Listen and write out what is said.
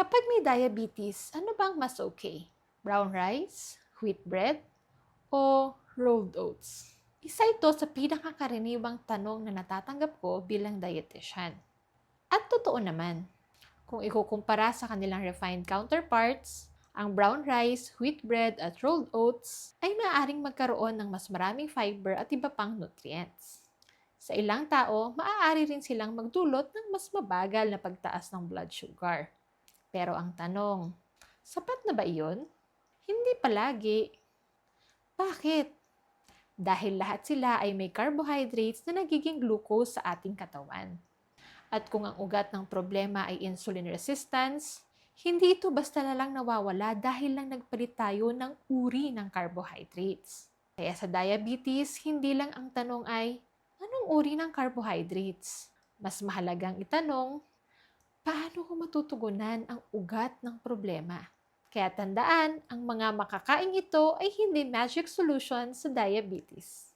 Kapag may diabetes, ano bang mas okay? Brown rice, wheat bread, o rolled oats? Isa ito sa pinakakaraniwang tanong na natatanggap ko bilang dietitian. At totoo naman, kung ikukumpara sa kanilang refined counterparts, ang brown rice, wheat bread at rolled oats ay maaaring magkaroon ng mas maraming fiber at iba pang nutrients. Sa ilang tao, maaari rin silang magdulot ng mas mabagal na pagtaas ng blood sugar. Pero ang tanong, sapat na ba iyon? Hindi palagi. Bakit? Dahil lahat sila ay may carbohydrates na nagiging glucose sa ating katawan. At kung ang ugat ng problema ay insulin resistance, hindi ito basta na lang nawawala dahil lang nagpalit tayo ng uri ng carbohydrates. Kaya sa diabetes, hindi lang ang tanong ay, anong uri ng carbohydrates? Mas mahalagang itanong, paano ko matutugunan ang ugat ng problema? Kaya tandaan, ang mga makakaing ito ay hindi magic solution sa diabetes.